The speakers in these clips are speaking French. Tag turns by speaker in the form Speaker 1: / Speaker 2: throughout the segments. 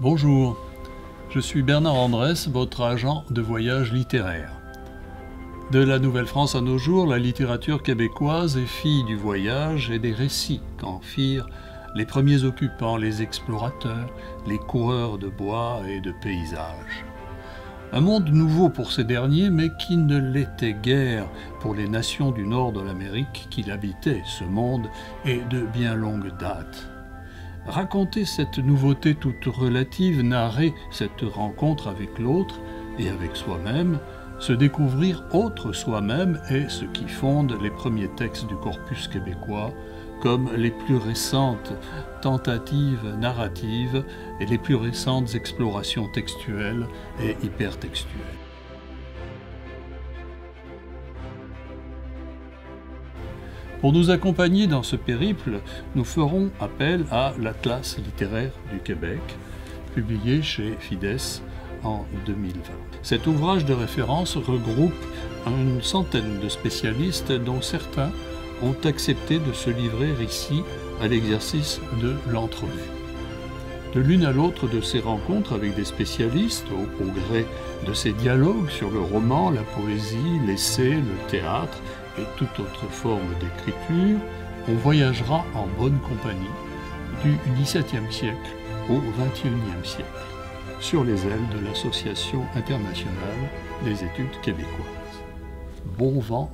Speaker 1: Bonjour, je suis Bernard Andrès, votre agent de voyage littéraire. De la Nouvelle-France à nos jours, la littérature québécoise est fille du voyage et des récits qu'en firent les premiers occupants, les explorateurs, les coureurs de bois et de paysages. Un monde nouveau pour ces derniers, mais qui ne l'était guère pour les nations du nord de l'Amérique qui l'habitaient, ce monde, et de bien longue date. Raconter cette nouveauté toute relative, narrer cette rencontre avec l'autre et avec soi-même, se découvrir autre soi-même est ce qui fonde les premiers textes du corpus québécois, comme les plus récentes tentatives narratives et les plus récentes explorations textuelles et hypertextuelles. Pour nous accompagner dans ce périple, nous ferons appel à l'Atlas littéraire du Québec, publié chez Fides en 2020. Cet ouvrage de référence regroupe une centaine de spécialistes dont certains ont accepté de se livrer ici à l'exercice de l'entrevue. De l'une à l'autre de ces rencontres avec des spécialistes, au gré de ces dialogues sur le roman, la poésie, l'essai, le théâtre et toute autre forme d'écriture, on voyagera en bonne compagnie du XVIIe siècle au XXIe siècle, sur les ailes de l'Association internationale des études québécoises. Bon vent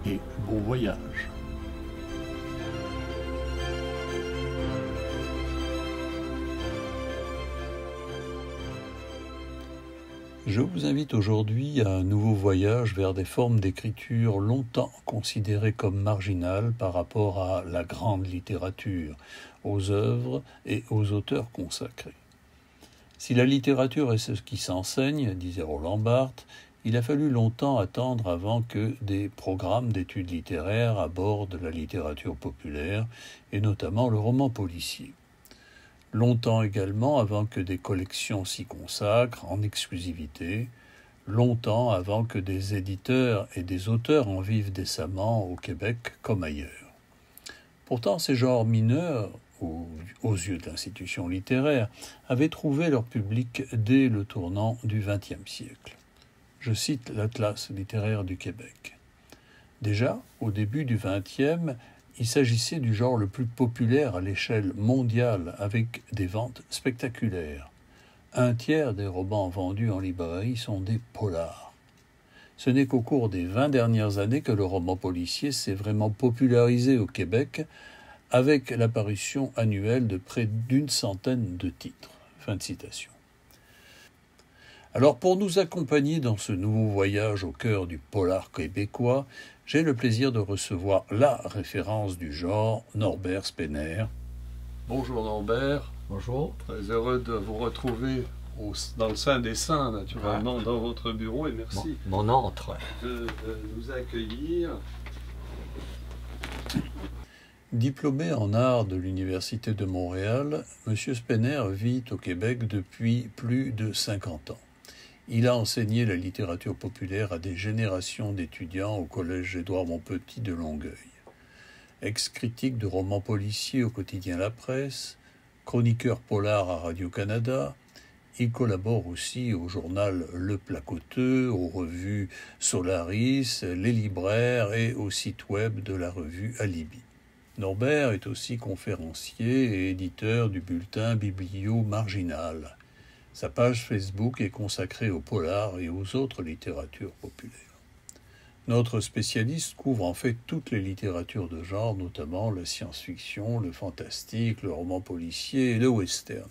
Speaker 1: et bon voyage. Je vous invite aujourd'hui à un nouveau voyage vers des formes d'écriture longtemps considérées comme marginales par rapport à la grande littérature, aux œuvres et aux auteurs consacrés. Si la littérature est ce qui s'enseigne, disait Roland Barthes, il a fallu longtemps attendre avant que des programmes d'études littéraires abordent la littérature populaire, et notamment le roman policier. Longtemps également avant que des collections s'y consacrent en exclusivité, longtemps avant que des éditeurs et des auteurs en vivent décemment au Québec comme ailleurs. Pourtant, ces genres mineurs, aux yeux de l'institution littéraire, avaient trouvé leur public dès le tournant du XXe siècle. Je cite l'Atlas littéraire du Québec. Déjà, au début du XXe, il s'agissait du genre le plus populaire à l'échelle mondiale, avec des ventes spectaculaires. 1/3 des romans vendus en librairie sont des polars. Ce n'est qu'au cours des 20 dernières années que le roman policier s'est vraiment popularisé au Québec, avec l'apparition annuelle de près d'une centaine de titres. Fin de citation. Alors, pour nous accompagner dans ce nouveau voyage au cœur du polar québécois, j'ai le plaisir de recevoir la référence du genre, Norbert Spener. Bonjour Norbert.
Speaker 2: Bonjour.
Speaker 1: Très heureux de vous retrouver dans le sein des saints, naturellement, dans votre bureau, et merci
Speaker 2: mon antre
Speaker 1: de nous accueillir. Diplômé en art de l'Université de Montréal, M. Spener vit au Québec depuis plus de 50 ans. Il a enseigné la littérature populaire à des générations d'étudiants au collège Édouard-Montpetit de Longueuil. Ex-critique de romans policiers au quotidien La Presse, chroniqueur polar à Radio-Canada, il collabore aussi au journal Le Placoteux, aux revues Solaris, Les Libraires et au site web de la revue Alibi. Norbert est aussi conférencier et éditeur du bulletin Biblio Marginal. Sa page Facebook est consacrée au polar et aux autres littératures populaires. Notre spécialiste couvre en fait toutes les littératures de genre, notamment la science-fiction, le fantastique, le roman policier et le western.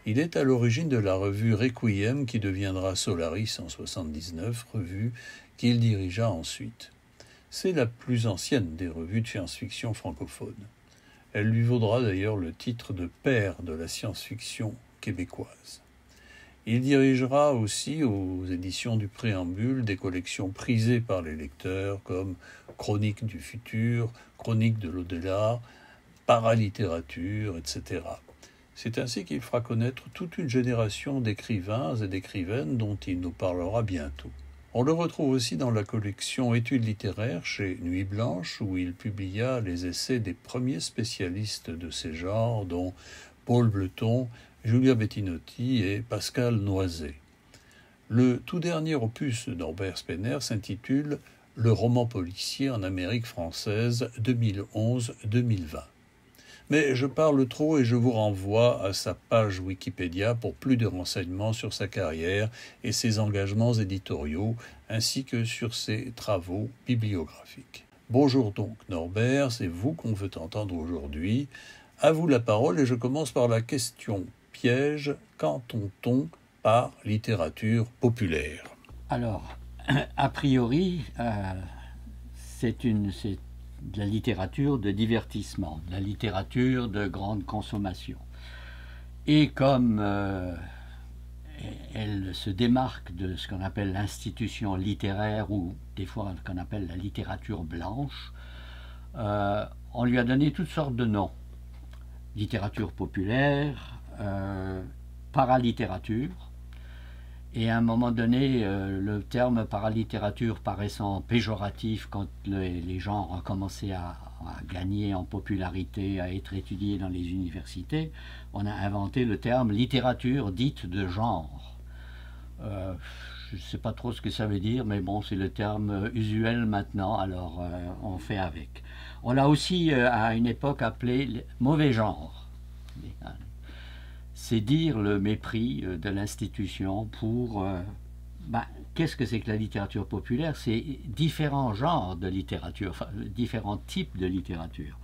Speaker 1: Il est à l'origine de la revue Requiem qui deviendra Solaris en 1979, revue qu'il dirigea ensuite. C'est la plus ancienne des revues de science-fiction francophones. Elle lui vaudra d'ailleurs le titre de père de la science-fiction québécoise. Il dirigera aussi aux éditions du Préambule des collections prisées par les lecteurs comme Chroniques du futur, Chroniques de l'au-delà, Paralittérature, etc. C'est ainsi qu'il fera connaître toute une génération d'écrivains et d'écrivaines dont il nous parlera bientôt. On le retrouve aussi dans la collection Études littéraires chez Nuit Blanche, où il publia les essais des premiers spécialistes de ces genres, dont Paul Bleton, Julia Bettinotti et Pascal Noisé. Le tout dernier opus de Norbert Spener s'intitule « Le roman policier en Amérique française 2011-2020 ». Mais je parle trop et je vous renvoie à sa page Wikipédia pour plus de renseignements sur sa carrière et ses engagements éditoriaux, ainsi que sur ses travaux bibliographiques. Bonjour donc Norbert, c'est vous qu'on veut entendre aujourd'hui. À vous la parole et je commence par la question piège, qu'entend-on par littérature populaire?
Speaker 2: Alors, a priori, c'est de la littérature de divertissement, de la littérature de grande consommation. Et comme elle se démarque de ce qu'on appelle l'institution littéraire ou des fois ce qu'on appelle la littérature blanche, on lui a donné toutes sortes de noms. Littérature populaire, paralittérature, et à un moment donné, le terme paralittérature paraissant péjoratif quand les genres ont commencé à gagner en popularité, à être étudiés dans les universités, on a inventé le terme littérature dite de genre. Je ne sais pas trop ce que ça veut dire, mais bon, c'est le terme usuel maintenant, alors on fait avec. On l'a aussi à une époque appelé mauvais genre. C'est dire le mépris de l'institution pour... qu'est-ce que c'est que la littérature populaire? C'est différents genres de littérature, enfin, différents types de littérature.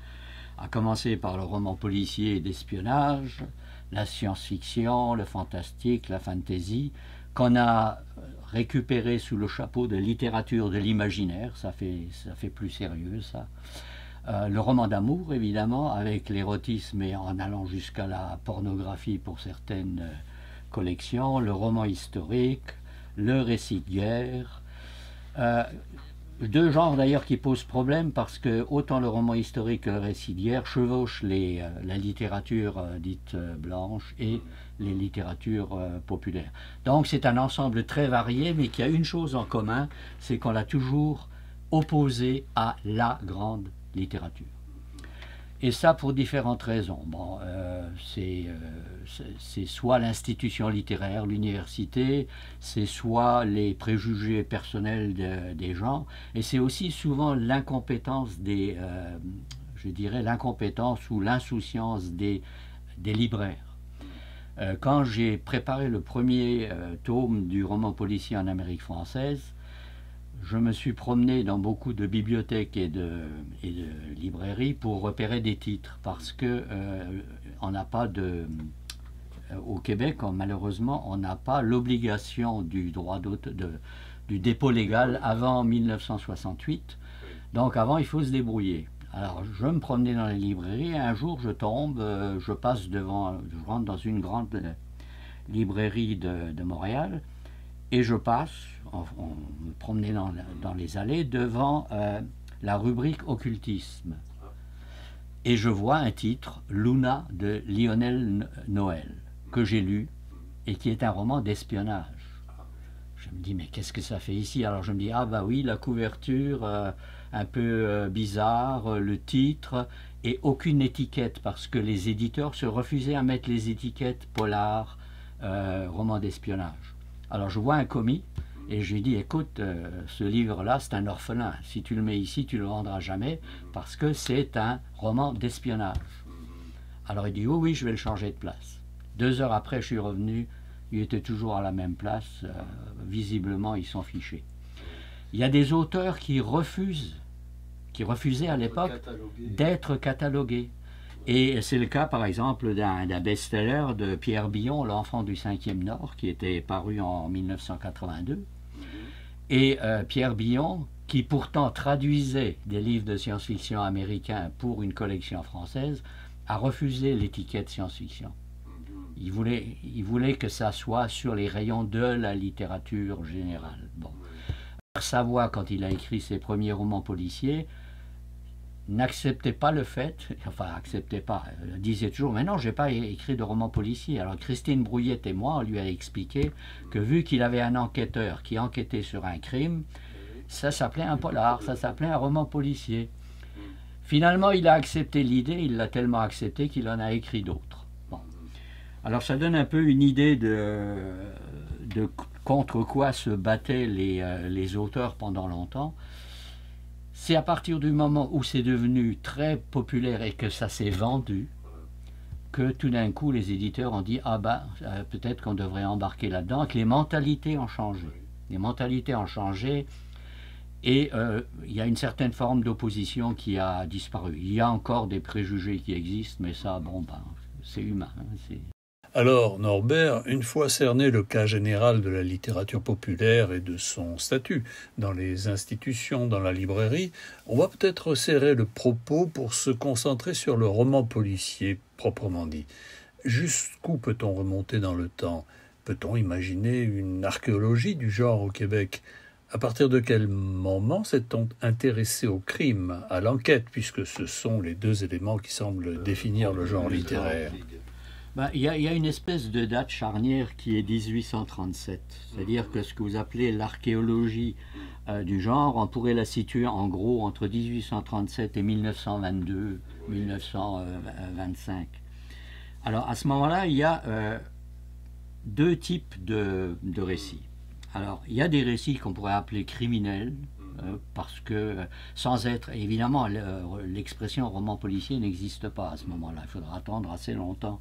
Speaker 2: À commencer par le roman policier et d'espionnage, la science-fiction, le fantastique, la fantasy, qu'on a récupéré sous le chapeau de littérature de l'imaginaire, ça fait plus sérieux ça. Le roman d'amour, évidemment, avec l'érotisme et en allant jusqu'à la pornographie pour certaines collections, le roman historique, le récit de guerre. Deux genres d'ailleurs qui posent problème parce que autant le roman historique que le récit de guerre chevauchent la littérature dite blanche et les littératures populaires. Donc c'est un ensemble très varié mais qui a une chose en commun, c'est qu'on l'a toujours opposé à la grande littérature. Et ça pour différentes raisons. Bon, c'est soit l'institution littéraire, l'université, c'est soit les préjugés personnels des gens, et c'est aussi souvent l'incompétence je dirais l'incompétence ou l'insouciance des libraires. Quand j'ai préparé le premier tome du roman policier en Amérique française, je me suis promené dans beaucoup de bibliothèques et de librairies pour repérer des titres parce que on n'a pas au Québec, malheureusement, on n'a pas l'obligation du droit du dépôt légal avant 1968. Donc avant, il faut se débrouiller. Alors je me promenais dans les librairies et un jour je tombe, je rentre dans une grande librairie de Montréal et je passe, on me promenait dans les allées devant la rubrique occultisme et je vois un titre, Luna de Lionel Noël, que j'ai lu et qui est un roman d'espionnage. Je me dis mais qu'est-ce que ça fait ici? Alors je me dis ah bah oui, la couverture un peu bizarre, le titre et aucune étiquette parce que les éditeurs se refusaient à mettre les étiquettes polar, roman d'espionnage. Alors je vois un commis et je lui dis écoute, ce livre-là c'est un orphelin, si tu le mets ici tu ne le vendras jamais parce que c'est un roman d'espionnage. Alors il dit oui, je vais le changer de place. 2 heures après je suis revenu, il était toujours à la même place, visiblement ils sont fichés. Il y a des auteurs qui refusaient à l'époque d'être catalogués. Et c'est le cas par exemple d'un best-seller de Pierre Billon, L'Enfant du 5e Nord, qui était paru en 1982. Et Pierre Billon, qui pourtant traduisait des livres de science-fiction américains pour une collection française, a refusé l'étiquette science-fiction. Il voulait que ça soit sur les rayons de la littérature générale. Bon. Savoie, quand il a écrit ses premiers romans policiers, n'acceptait pas le fait, enfin acceptait pas, disait toujours mais non, j'ai pas écrit de roman policier. Alors Christine Brouillette et moi on lui a expliqué que vu qu'il avait un enquêteur qui enquêtait sur un crime, ça s'appelait un polar, ça s'appelait un roman policier. Finalement il a accepté l'idée, il l'a tellement accepté qu'il en a écrit d'autres. Bon. Alors ça donne un peu une idée de contre quoi se battaient les auteurs pendant longtemps. C'est à partir du moment où c'est devenu très populaire et que ça s'est vendu que tout d'un coup les éditeurs ont dit ah ben peut-être qu'on devrait embarquer là-dedans, que les mentalités ont changé. Les mentalités ont changé et il y a une certaine forme d'opposition qui a disparu. Il y a encore des préjugés qui existent, mais ça, bon ben, c'est humain. Hein,
Speaker 1: Alors, Norbert, une fois cerné le cas général de la littérature populaire et de son statut dans les institutions, dans la librairie, on va peut-être resserrer le propos pour se concentrer sur le roman policier proprement dit. Jusqu'où peut-on remonter dans le temps? Peut-on imaginer une archéologie du genre au Québec? À partir de quel moment s'est-on intéressé au crime, à l'enquête, puisque ce sont les deux éléments qui semblent définir le genre littéraire?
Speaker 2: Il y a une espèce de date charnière qui est 1837. C'est-à-dire que ce que vous appelez l'archéologie du genre, on pourrait la situer en gros entre 1837 et 1922, 1925. Alors à ce moment-là, il y a deux types de récits. Alors il y a des récits qu'on pourrait appeler criminels, parce que sans être, évidemment, l'expression roman policier n'existe pas à ce moment-là. Il faudra attendre assez longtemps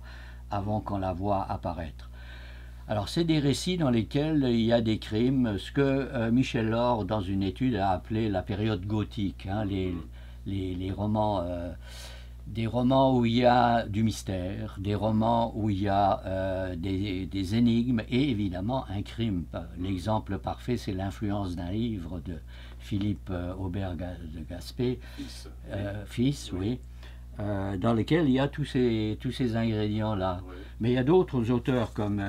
Speaker 2: avant qu'on la voie apparaître. Alors c'est des récits dans lesquels il y a des crimes, ce que Michel Laure, dans une étude, a appelé la période gothique, hein, les romans, des romans où il y a du mystère, des romans où il y a des énigmes et évidemment un crime. L'exemple parfait, c'est l'influence d'un livre de Philippe Aubert de Gaspé, fils, oui. Dans lesquels il y a tous ces ingrédients-là. Oui. Mais il y a d'autres auteurs comme,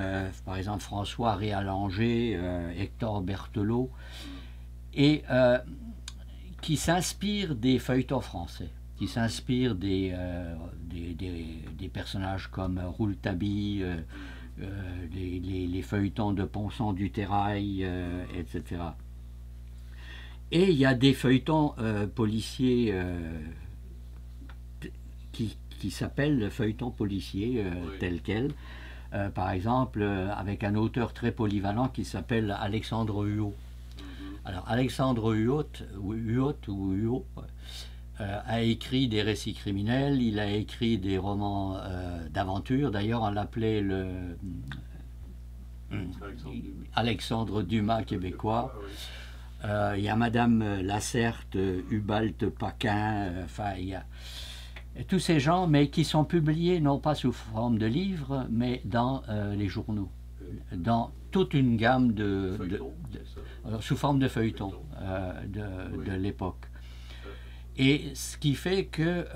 Speaker 2: par exemple, François Réalanger, Hector Berthelot, et qui s'inspirent des feuilletons français, qui s'inspirent des personnages comme Rouletabille, les feuilletons de Ponson du Terrail, etc. Et il y a des feuilletons policiers qui s'appelle le feuilleton policier oui. Tel quel. Par exemple, avec un auteur très polyvalent qui s'appelle Alexandre Huot. Alors, Alexandre Huot a écrit des récits criminels, il a écrit des romans d'aventure. D'ailleurs, on l'appelait le Alexandre Dumas québécois. Il y a Madame Lacerte, Hubalt Paquin, enfin, il y a tous ces gens, mais qui sont publiés non pas sous forme de livres, mais dans les journaux, dans toute une gamme sous forme de feuilletons de l'époque. Et ce qui fait que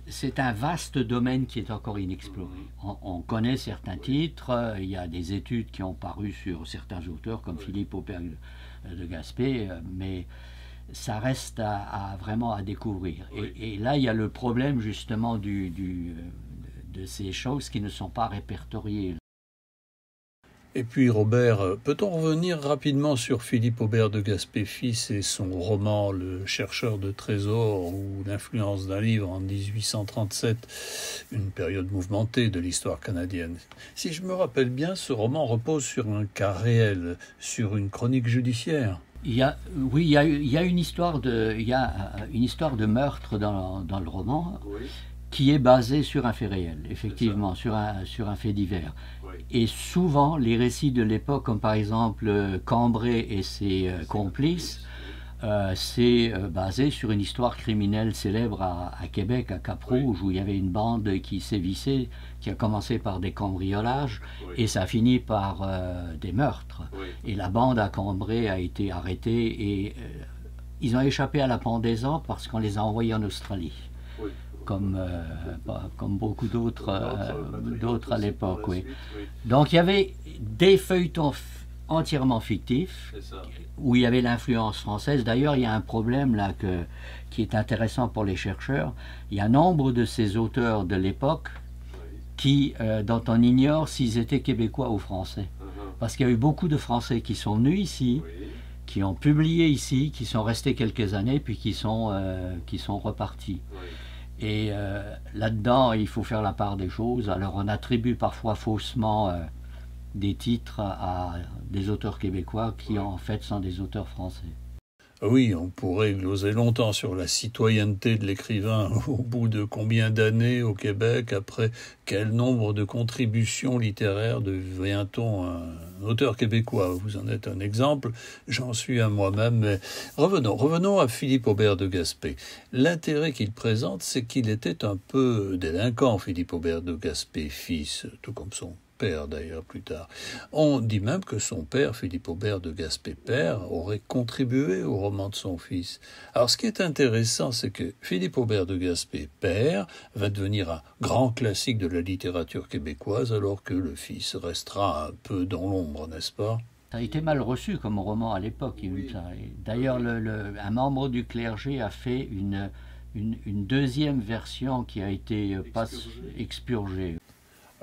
Speaker 2: c'est un vaste domaine qui est encore inexploré. On connaît certains titres, il y a des études qui ont paru sur certains auteurs comme Philippe Aubert de Gaspé, mais ça reste vraiment à découvrir. Et là, il y a le problème justement de ces choses qui ne sont pas répertoriées.
Speaker 1: Et puis Robert, peut-on revenir rapidement sur Philippe Aubert de Gaspé fils et son roman Le chercheur de trésors ou l'influence d'un livre en 1837, une période mouvementée de l'histoire canadienne. Si je me rappelle bien, ce roman repose sur un cas réel, sur une chronique judiciaire.
Speaker 2: Il y a une histoire de meurtre dans le roman, oui, qui est basée sur un fait réel, effectivement, sur un fait divers. Oui. Et souvent, les récits de l'époque, comme par exemple Cambrai et ses complices, c'est basé sur une histoire criminelle célèbre à Québec, à Cap-Rouge, oui, où il y avait une bande qui sévissait, qui a commencé par des cambriolages, oui, et ça a fini par des meurtres. Oui. Et la bande à Cambrai a été arrêtée et ils ont échappé à la pendaison parce qu'on les a envoyés en Australie. Oui. Comme beaucoup d'autres à l'époque. Oui. Donc il y avait des feuilletons entièrement fictifs, où il y avait l'influence française. D'ailleurs, il y a un problème là qui est intéressant pour les chercheurs. Il y a nombre de ces auteurs de l'époque dont on ignore s'ils étaient québécois ou français. Parce qu'il y a eu beaucoup de Français qui sont venus ici, qui ont publié ici, qui sont restés quelques années, puis qui sont repartis. Et là-dedans, il faut faire la part des choses. Alors on attribue parfois faussement des titres à des auteurs québécois qui en fait sont des auteurs français.
Speaker 1: Oui, on pourrait gloser longtemps sur la citoyenneté de l'écrivain. Au bout de combien d'années au Québec, après quel nombre de contributions littéraires devient-on un auteur québécois? Vous en êtes un exemple, j'en suis un moi-même. Mais revenons à Philippe Aubert de Gaspé. L'intérêt qu'il présente, c'est qu'il était un peu délinquant, Philippe Aubert de Gaspé, fils, tout comme son père d'ailleurs plus tard. On dit même que son père, Philippe Aubert de Gaspé père, aurait contribué au roman de son fils. Alors ce qui est intéressant, c'est que Philippe Aubert de Gaspé père va devenir un grand classique de la littérature québécoise, alors que le fils restera un peu dans l'ombre, n'est-ce pas?
Speaker 2: Ça a été mal reçu comme roman à l'époque. Oui. D'ailleurs, un membre du clergé a fait une deuxième version qui a été expurgée.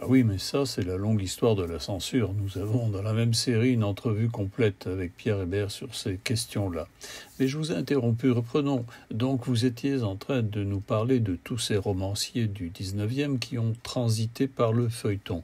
Speaker 1: Ah oui, mais ça, c'est la longue histoire de la censure. Nous avons dans la même série une entrevue complète avec Pierre Hébert sur ces questions-là. Mais je vous ai interrompu. Reprenons. Donc, vous étiez en train de nous parler de tous ces romanciers du 19e qui ont transité par le feuilleton.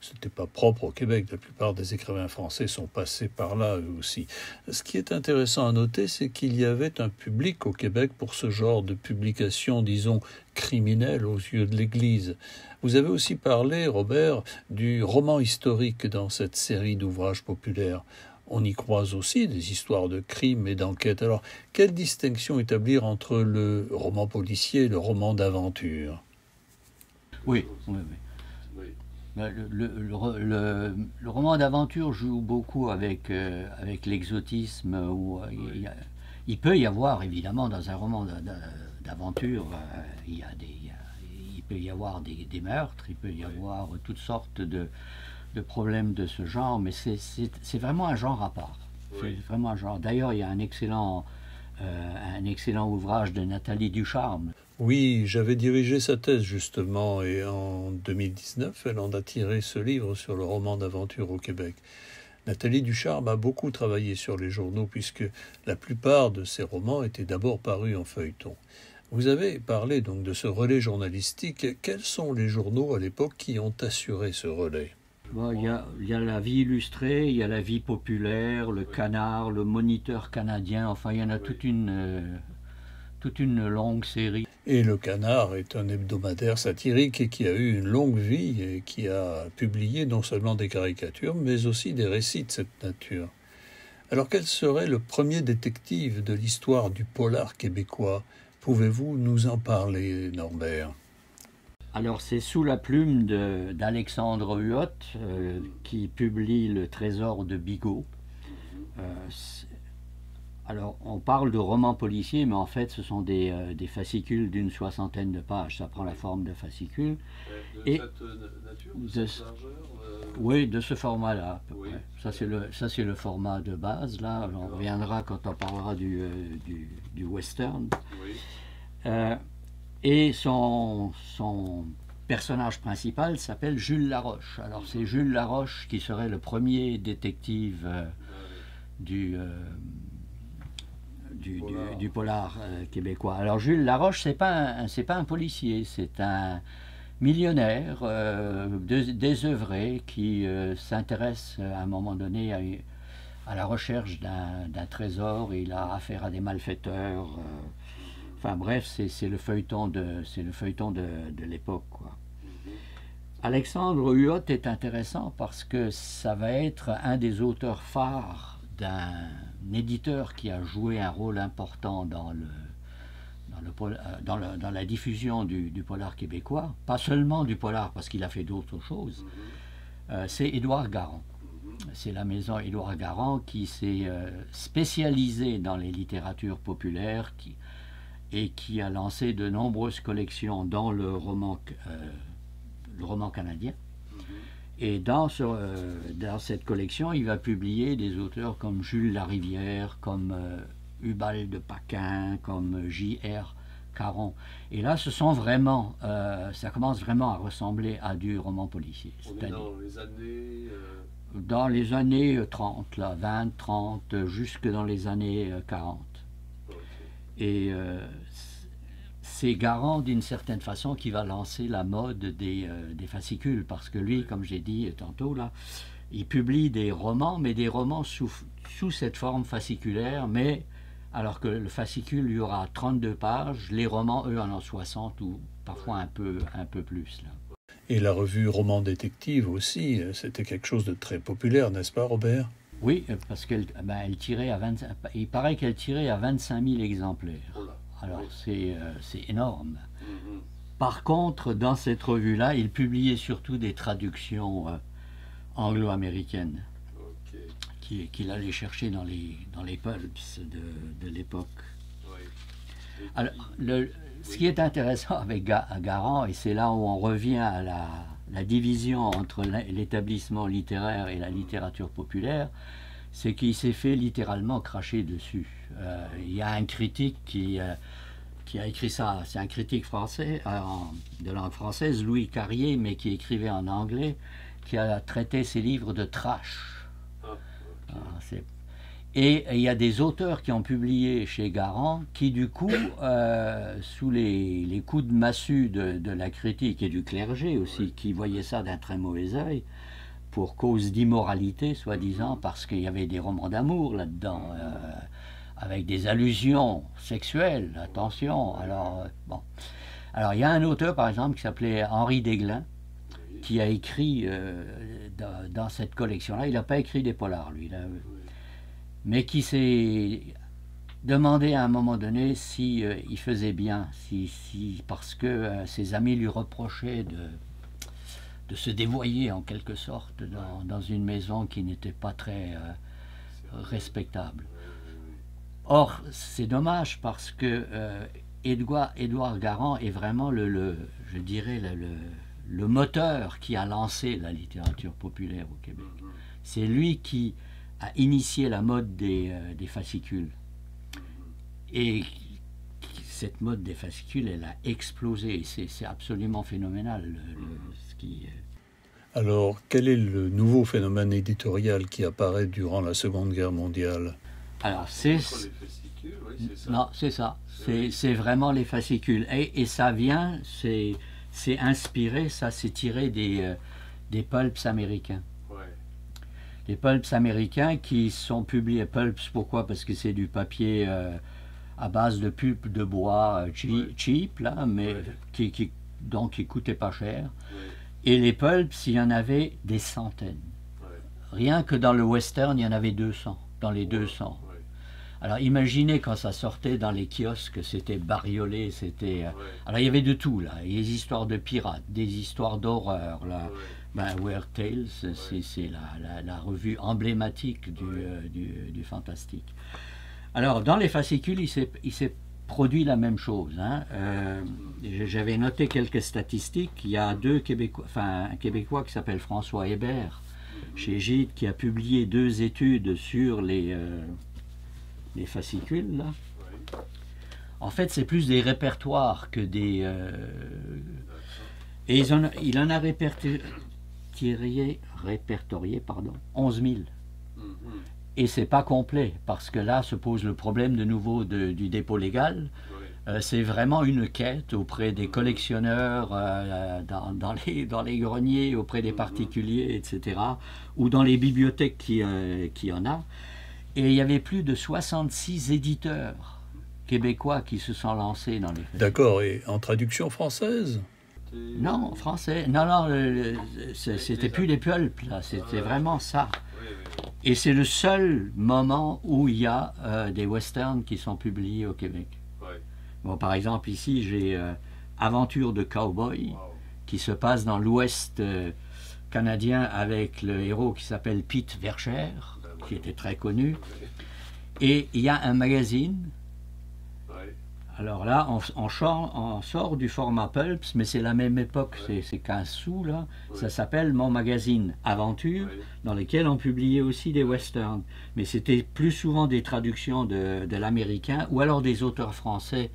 Speaker 1: Ce n'était pas propre au Québec. La plupart des écrivains français sont passés par là, eux aussi. Ce qui est intéressant à noter, c'est qu'il y avait un public au Québec pour ce genre de publication, disons, criminelle aux yeux de l'Église. Vous avez aussi parlé, Robert, du roman historique dans cette série d'ouvrages populaires. On y croise aussi des histoires de crimes et d'enquêtes. Alors, quelle distinction établir entre le roman policier et le roman d'aventure?
Speaker 2: Oui. Le roman d'aventure joue beaucoup avec l'exotisme. Il peut y avoir, évidemment, dans un roman d'aventure, il peut y avoir des meurtres, il peut y avoir toutes sortes de problèmes de ce genre, mais c'est vraiment un genre à part. C'est vraiment un genre. D'ailleurs, il y a un excellent ouvrage de Nathalie Ducharme.
Speaker 1: Oui, j'avais dirigé sa thèse justement, et en 2019, elle en a tiré ce livre sur le roman d'aventure au Québec. Nathalie Ducharme a beaucoup travaillé sur les journaux puisque la plupart de ses romans étaient d'abord parus en feuilleton. Vous avez parlé donc de ce relais journalistique. Quels sont les journaux à l'époque qui ont assuré ce relais?
Speaker 2: Bon, il y a la Vie illustrée, il y a la Vie populaire, le Canard, le Moniteur canadien, enfin il y en a toute une longue série.
Speaker 1: Et le Canard est un hebdomadaire satirique qui a eu une longue vie et qui a publié non seulement des caricatures, mais aussi des récits de cette nature. Alors quel serait le premier détective de l'histoire du polar québécois? Pouvez-vous nous en parler, Norbert?
Speaker 2: Alors c'est sous la plume d'Alexandre Huot qui publie Le Trésor de Bigot. Alors on parle de romans policiers, mais en fait ce sont des fascicules d'une 60aine de pages. Ça prend la forme de fascicules.
Speaker 1: De cette nature, de cette largeur
Speaker 2: Oui, de ce format-là, à peu près. Ça c'est le format de base. Là, on reviendra quand on parlera du western. Oui. Et son personnage principal s'appelle Jules Laroche. Alors c'est Jules Laroche qui serait le premier détective du polar québécois. Alors Jules Laroche, c'est pas un policier, c'est un millionnaire désœuvré qui s'intéresse à un moment donné à la recherche d'un trésor. Il a affaire à des malfaiteurs. Enfin bref, c'est le feuilleton de l'époque, quoi. Alexandre Huot est intéressant parce que ça va être un des auteurs phares d'un éditeur qui a joué un rôle important dans la diffusion du polar québécois, pas seulement du polar parce qu'il a fait d'autres choses. C'est Édouard Garand. C'est la maison Édouard Garand qui s'est spécialisée dans les littératures populaires et qui a lancé de nombreuses collections dans le roman canadien. Et dans cette collection, il va publier des auteurs comme Jules Larivière, comme Hubal de Paquin, comme J.R. Caron. Et là, ça commence vraiment à ressembler à du roman policier.
Speaker 1: On est dans les années...
Speaker 2: Dans les années 30, là, 20, 30, jusque dans les années 40. Okay. Et c'est Garand, d'une certaine façon, qui va lancer la mode des fascicules, parce que lui, comme j'ai dit tantôt, là, il publie des romans, mais des romans sous cette forme fasciculaire, mais alors que le fascicule, il y aura 32 pages, les romans, eux, en ont 60 ou parfois un peu plus. Là.
Speaker 1: Et la revue Roman Détective aussi, c'était quelque chose de très populaire, n'est-ce pas, Robert?
Speaker 2: Oui, parce qu'elle tirait il paraît qu'elle tirait à 25 000 exemplaires. Alors c'est énorme. Par contre, dans cette revue-là, il publiait surtout des traductions anglo-américaines qu'il allait chercher dans les pulps de l'époque. Alors, ce qui est intéressant avec Garand, et c'est là où on revient à la division entre l'établissement littéraire et la littérature populaire, c'est qu'il s'est fait littéralement cracher dessus. Il y a un critique qui a écrit ça, c'est un critique français, de langue française, Louis Carrier, mais qui écrivait en anglais, qui a traité ses livres de trash. Et il y a des auteurs qui ont publié chez Garand qui, du coup, sous les coups de massue de la critique et du clergé aussi, qui voyaient ça d'un très mauvais œil, pour cause d'immoralité, soi-disant, parce qu'il y avait des romans d'amour là-dedans, avec des allusions sexuelles, attention. Alors, il y a un auteur, par exemple, qui s'appelait Henri Daiglin, qui a écrit dans cette collection-là, il n'a pas écrit des polars, lui, là, mais qui s'est demandé à un moment donné si il faisait bien, parce que ses amis lui reprochaient de se dévoyer en quelque sorte dans une maison qui n'était pas très respectable. Or, c'est dommage parce que Édouard Garand est vraiment je dirais le moteur qui a lancé la littérature populaire au Québec. C'est lui qui a initié la mode des fascicules. Et cette mode des fascicules, elle a explosé. C'est absolument phénoménal.
Speaker 1: Alors, quel est le nouveau phénomène éditorial qui apparaît durant la Seconde Guerre mondiale?
Speaker 2: Alors, c'est ça. C'est vraiment les fascicules. Et ça vient, c'est inspiré, ça c'est tiré des pulps américains. Les pulps américains qui sont publiés. Pulps, pourquoi? Parce que c'est du papier à base de pulpe de bois cheap, là, mais donc qui coûtait pas cher. Et les pulps, il y en avait des centaines. Rien que dans le western, il y en avait 200, dans les 200. Alors imaginez quand ça sortait dans les kiosques, c'était bariolé, c'était... Alors il y avait de tout, là, des histoires de pirates, des histoires d'horreur, là. Weird Tales, c'est la revue emblématique du fantastique. Alors, dans les fascicules, il s'est produit la même chose. Hein. J'avais noté quelques statistiques. Il y a un Québécois qui s'appelle François Hébert, chez Gide, qui a publié 2 études sur les fascicules. Là. En fait, c'est plus des répertoires que des... et il en a répertorié 11 000. Et c'est pas complet, parce que là se pose le problème de nouveau du dépôt légal. C'est vraiment une quête auprès des collectionneurs, dans les greniers, auprès des particuliers, etc., ou dans les bibliothèques qui en a. Et il y avait plus de 66 éditeurs québécois qui se sont lancés dans les festivals.
Speaker 1: D'accord, et en traduction française?
Speaker 2: Non, français. Non, c'était plus les pulps, là. C'était vraiment ça. Et c'est le seul moment où il y a des westerns qui sont publiés au Québec. Bon, par exemple, ici, j'ai Aventure de Cowboy, qui se passe dans l'Ouest canadien avec le héros qui s'appelle Pete Vercher, qui était très connu. Et il y a un magazine. Alors là, on sort du format Pulps, mais c'est la même époque, c'est 15 sous, là. Ça s'appelle Mon Magazine Aventure, dans lequel on publiait aussi des westerns. Mais c'était plus souvent des traductions de l'américain, ou alors des auteurs français,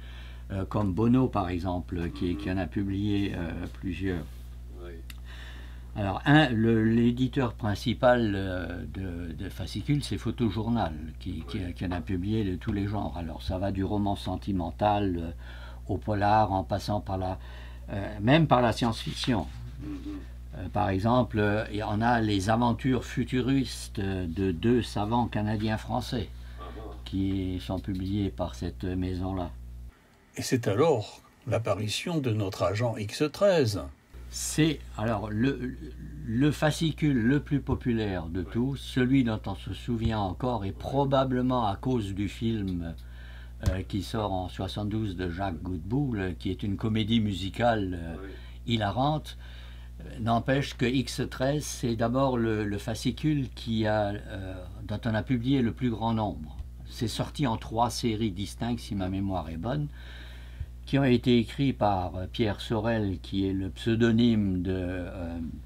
Speaker 2: comme Bono, par exemple, qui en a publié plusieurs. Alors, l'éditeur principal de fascicules, c'est Photojournal, qui en a publié de tous les genres. Alors, ça va du roman sentimental au polar, en passant par même par la science-fiction. Par exemple, on a les aventures futuristes de deux savants canadiens-français qui sont publiés par cette maison-là.
Speaker 1: Et c'est alors l'apparition de notre agent X13.
Speaker 2: C'est alors le fascicule le plus populaire de tous, celui dont on se souvient encore, et probablement à cause du film qui sort en 72 de Jacques Godbout, qui est une comédie musicale hilarante. N'empêche que X13, c'est d'abord le fascicule dont on a publié le plus grand nombre. C'est sorti en 3 séries distinctes, si ma mémoire est bonne, qui ont été écrits par Pierre Sorel, qui est le pseudonyme de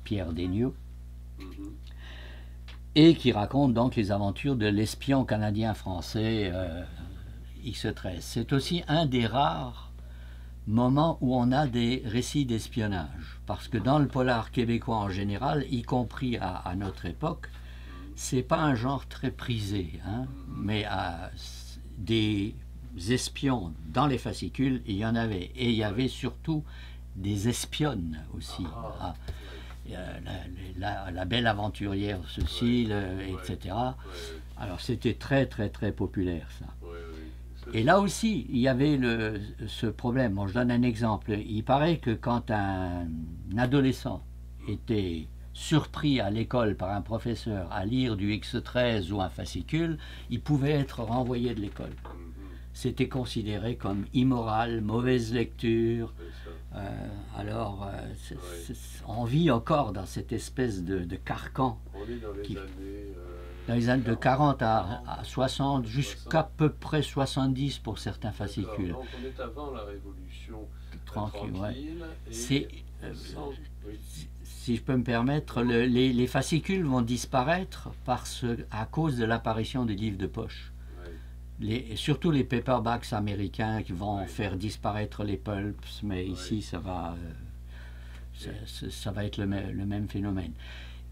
Speaker 2: Pierre Desnieux, et qui raconte donc les aventures de l'espion canadien-français X13. C'est aussi un des rares moments où on a des récits d'espionnage, parce que dans le polar québécois en général, y compris à notre époque, c'est pas un genre très prisé, hein, mais des espions dans les fascicules, il y en avait, et il y avait surtout des espionnes aussi. La belle aventurière Cécile, etc. Alors c'était très très très populaire ça. Et là aussi, il y avait ce problème. Bon, je donne un exemple. Il paraît que quand un adolescent était surpris à l'école par un professeur à lire du X13 ou un fascicule, il pouvait être renvoyé de l'école. C'était considéré comme immoral, mauvaise lecture. On vit encore dans cette espèce de carcan.
Speaker 1: On est dans les années...
Speaker 2: Dans les années de 40 à 60, jusqu'à peu près 70 pour certains fascicules.
Speaker 1: Donc on est avant la Révolution
Speaker 2: tranquille. Ouais.
Speaker 1: Et
Speaker 2: si je peux me permettre, les fascicules vont disparaître à cause de l'apparition des livres de poche. Surtout les paperbacks américains qui vont faire disparaître les pulps, mais ici ça va être le même phénomène.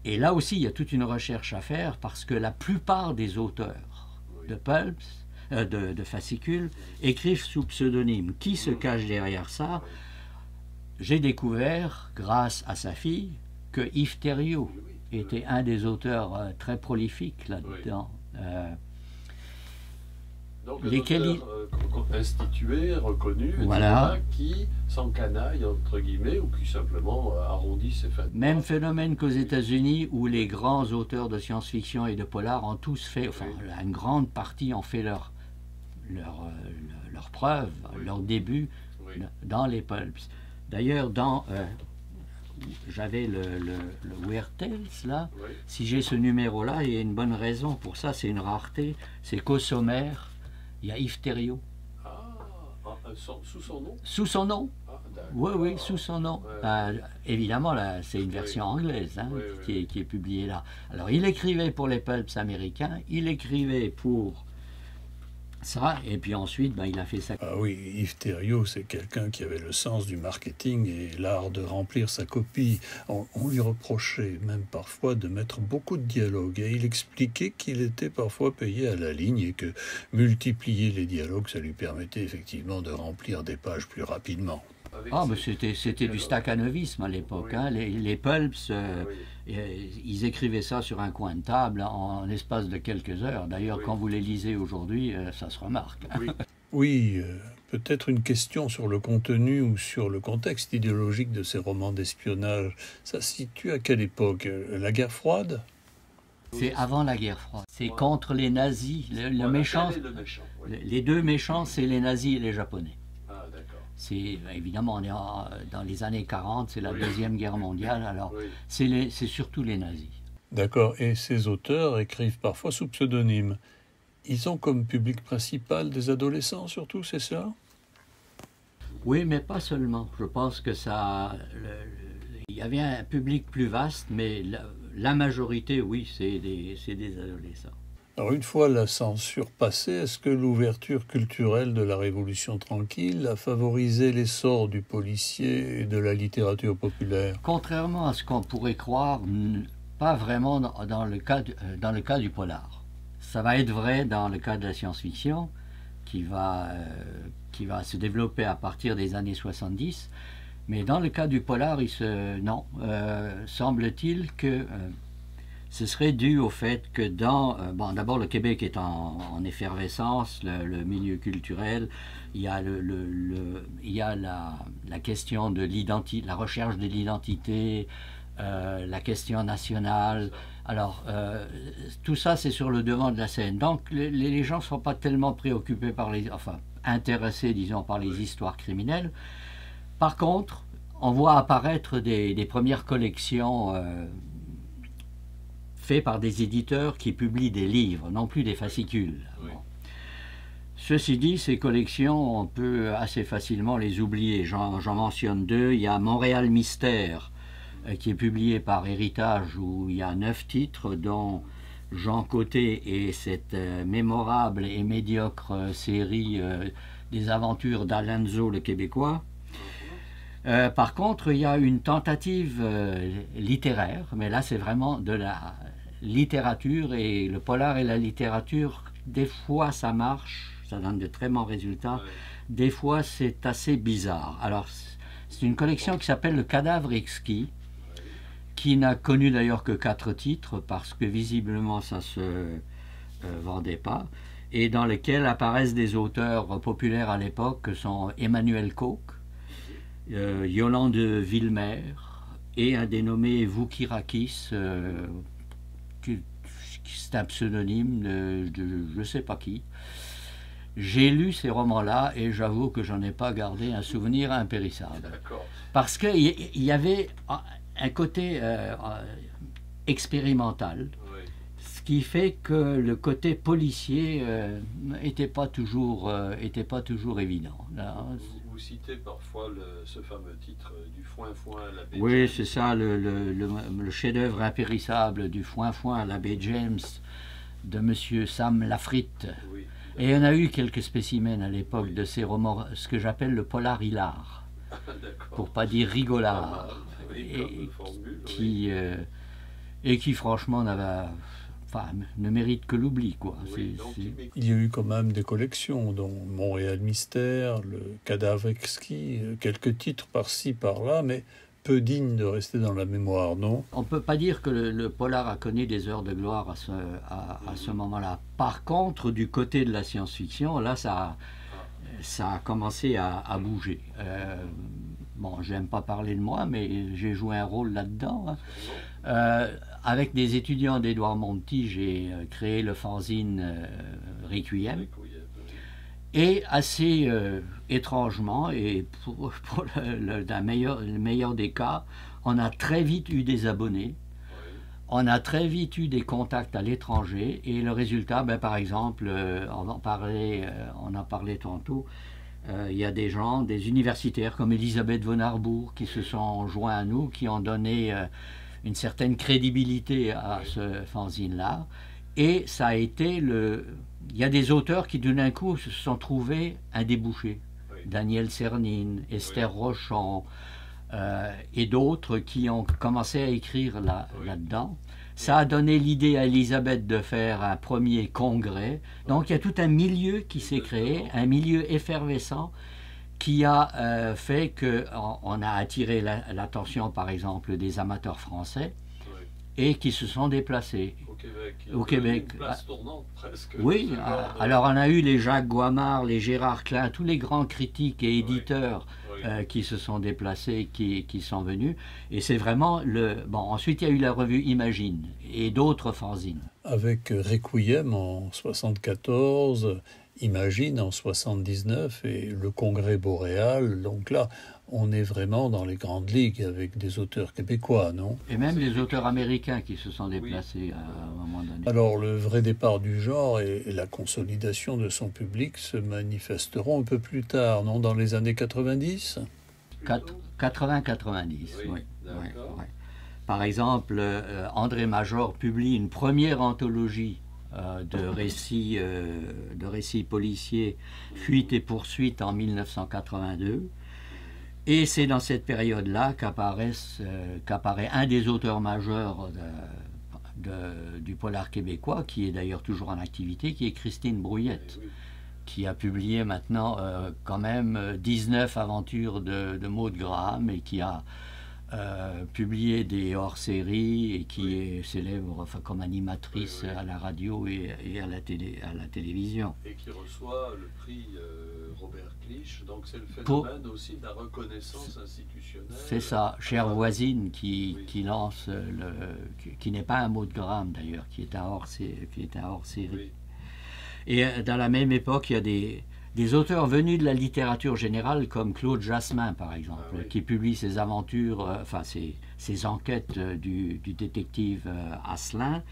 Speaker 2: Et là aussi, il y a toute une recherche à faire parce que la plupart des auteurs de pulps, de fascicules, écrivent sous pseudonyme. Qui se cache derrière ça? J'ai découvert, grâce à sa fille, que Yves Thériault était un des auteurs très prolifiques là-dedans.
Speaker 1: Donc lesquels institué, reconnu,
Speaker 2: voilà.
Speaker 1: Qui s'encanaille, entre guillemets, ou qui simplement arrondit ses fins.
Speaker 2: Même phénomène qu'aux États-Unis, où les grands auteurs de science-fiction et de polar ont tous fait, enfin, une grande partie ont fait leur preuve, leur début dans les pulps. D'ailleurs, j'avais le Weird Tales, là. Si j'ai ce numéro-là, il y a une bonne raison pour ça, c'est une rareté. C'est qu'au sommaire, il y a Yves Thériault.
Speaker 1: Sous son nom?
Speaker 2: Sous son nom. Oui, sous son nom. Évidemment, là, c'est une version anglaise qui est publiée là. Alors, il écrivait pour les pulps américains, il écrivait pour ça, et puis ensuite, il a fait ça.
Speaker 1: Ah oui, Yves Thériault, c'est quelqu'un qui avait le sens du marketing et l'art de remplir sa copie. On lui reprochait même parfois de mettre beaucoup de dialogues, et il expliquait qu'il était parfois payé à la ligne et que multiplier les dialogues, ça lui permettait effectivement de remplir des pages plus rapidement.
Speaker 2: Mais c'était du staccanovisme à l'époque. Les pulps, ils écrivaient ça sur un coin de table en l'espace de quelques heures. D'ailleurs, quand vous les lisez aujourd'hui, ça se remarque.
Speaker 1: Oui, peut-être une question sur le contenu ou sur le contexte idéologique de ces romans d'espionnage. Ça se situe à quelle époque? La guerre froide?
Speaker 2: C'est avant la guerre froide. C'est contre les nazis. Les deux méchants, c'est les nazis et les Japonais. Évidemment, on est dans les années 40, c'est la Deuxième Guerre mondiale, alors c'est surtout les nazis.
Speaker 1: D'accord, et ces auteurs écrivent parfois sous pseudonyme. Ils ont comme public principal des adolescents surtout, c'est ça?
Speaker 2: Oui, mais pas seulement. Je pense que il y avait un public plus vaste, mais la majorité, oui, c'est des adolescents.
Speaker 1: Alors une fois la censure passée, est-ce que l'ouverture culturelle de la Révolution tranquille a favorisé l'essor du policier et de la littérature populaire?
Speaker 2: Contrairement à ce qu'on pourrait croire, pas vraiment dans le cas du polar. Ça va être vrai dans le cas de la science-fiction, qui va se développer à partir des années 70. Mais dans le cas du polar, semble-t-il que ce serait dû au fait que bon, d'abord le Québec est en effervescence, le milieu culturel, il y a, il y a la question de l'identité, la recherche de l'identité, la question nationale. Alors, tout ça, c'est sur le devant de la scène. Donc, les gens ne sont pas tellement préoccupés intéressés, disons, par les histoires criminelles. Par contre, on voit apparaître des premières collections faites par des éditeurs qui publient des livres, non plus des fascicules.
Speaker 1: Oui.
Speaker 2: Bon. Ceci dit, ces collections, on peut assez facilement les oublier. J'en mentionne deux. Il y a Montréal Mystère, qui est publié par Héritage, où il y a 9 titres, dont Jean Côté et cette mémorable et médiocre série des aventures d'Alenzo le Québécois. Par contre, il y a une tentative littéraire, mais là c'est vraiment de la littérature, et le polar et la littérature, des fois ça marche, ça donne de très bons résultats, des fois c'est assez bizarre. Alors c'est une collection qui s'appelle Le Cadavre Exquis, qui n'a connu d'ailleurs que 4 titres, parce que visiblement ça se vendait pas, et dans lequel apparaissent des auteurs populaires à l'époque, que sont Emmanuel Coq, Yolande Villemer et un dénommé Voukirakis, c'est un pseudonyme de je ne sais pas qui. J'ai lu ces romans-là et j'avoue que j'en ai pas gardé un souvenir impérissable. Parce qu'il y avait un côté expérimental, ce qui fait que le côté policier n'était pas toujours évident. Là,
Speaker 1: vous citez parfois ce fameux titre du Foin-Foin à l'abbé
Speaker 2: oui,
Speaker 1: James.
Speaker 2: c'est ça, le chef-d'œuvre impérissable du Foin-Foin à l'abbé James de M. Sam Lafritte.
Speaker 1: Oui.
Speaker 2: Et on a eu quelques spécimens à l'époque de ces romans, ce que j'appelle le polar hilar, pour pas dire rigolard, et qui franchement ne mérite que l'oubli, quoi.
Speaker 1: Oui, il y a eu quand même des collections, dont Montréal Mystère, Le Cadavre Exquis, quelques titres par-ci, par-là, mais peu dignes de rester dans la mémoire, non?
Speaker 2: On ne peut pas dire que le polar a connu des heures de gloire à ce moment-là. Par contre, du côté de la science-fiction, là, ça a commencé à bouger. Bon, j'aime pas parler de moi, mais j'ai joué un rôle là-dedans. Avec des étudiants d'Édouard Monti, j'ai créé le fanzine Requiem. Et assez étrangement, et pour le meilleur des cas, on a très vite eu des abonnés, on a très vite eu des contacts à l'étranger, et le résultat, par exemple, on a parlé tantôt, il y a des gens, des universitaires comme Elisabeth von Arbour qui se sont joints à nous, qui ont donné une certaine crédibilité à ce fanzine-là. Et ça a été il y a des auteurs qui d'un coup se sont trouvés un débouché. Daniel Cernine, Esther Rochon et d'autres qui ont commencé à écrire là-dedans. Ça a donné l'idée à Elisabeth de faire un premier congrès. Donc il y a tout un milieu qui s'est créé, un milieu effervescent qui a fait qu'on a attiré l'attention, par exemple, des amateurs français et qui se sont déplacés. Au Québec.
Speaker 1: Une place tournante, presque.
Speaker 2: Oui, alors on a eu les Jacques Guamard, les Gérard Klein, tous les grands critiques et éditeurs qui se sont déplacés, qui sont venus. Et c'est vraiment Bon, ensuite il y a eu la revue Imagine et d'autres fanzines.
Speaker 1: Avec Requiem en 74, Imagine en 79 et le Congrès Boréal. Donc là, on est vraiment dans les grandes ligues avec des auteurs québécois, non?
Speaker 2: Et même des auteurs américains qui se sont déplacés à un moment donné.
Speaker 1: Alors le vrai départ du genre et la consolidation de son public se manifesteront un peu plus tard, non? Dans les années 90?
Speaker 2: 80-90, oui. Par exemple, André Major publie une première anthologie de récits policiers, Fuite et poursuite en 1982. Et c'est dans cette période-là qu'apparaît un des auteurs majeurs du polar québécois, qui est d'ailleurs toujours en activité, qui est Christine Brouillette, qui a publié maintenant quand même 19 aventures de Maud Graham, et qui a publié des hors-séries, et qui est célèbre enfin, comme animatrice à la radio et à la télévision.
Speaker 1: Et qui reçoit le prix Robert Clich, donc c'est le phénomène aussi de la reconnaissance institutionnelle.
Speaker 2: C'est ça, Chère voisine, qui lance, qui n'est pas un Maud Graham d'ailleurs, qui est un hors-série. Oui. Et dans la même époque, il y a des auteurs venus de la littérature générale, comme Claude Jasmin, par exemple, qui publie ses aventures, enfin ses enquêtes du détective Asselin.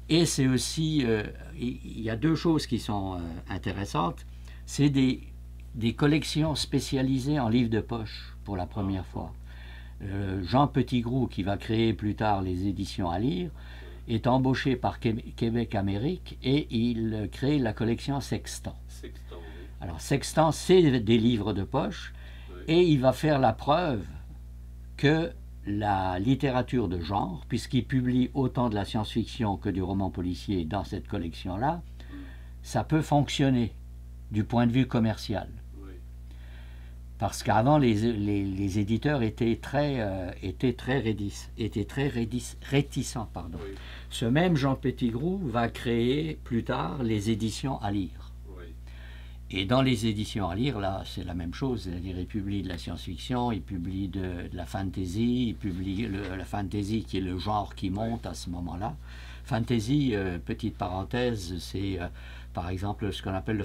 Speaker 2: Et c'est aussi, il y a deux choses qui sont intéressantes. C'est des collections spécialisées en livres de poche pour la première fois. Jean Petitgrou, qui va créer plus tard les éditions à lire, est embauché par Québec-Amérique, et il crée la collection Sextant. Alors Sextant, c'est des livres de poche, et il va faire la preuve que la littérature de genre, puisqu'il publie autant de la science-fiction que du roman policier dans cette collection-là, ça peut fonctionner du point de vue commercial. Parce qu'avant, les éditeurs étaient très réticents. Pardon. Oui. Ce même Jean Petitgrou va créer plus tard les éditions à lire. Oui. Et dans les éditions à lire, là, c'est la même chose. C'est-à-dire, il publie de la science-fiction, il publie de la fantasy, il publie la fantasy qui est le genre qui monte à ce moment-là. Fantasy, petite parenthèse, c'est... par exemple, ce qu'on appelle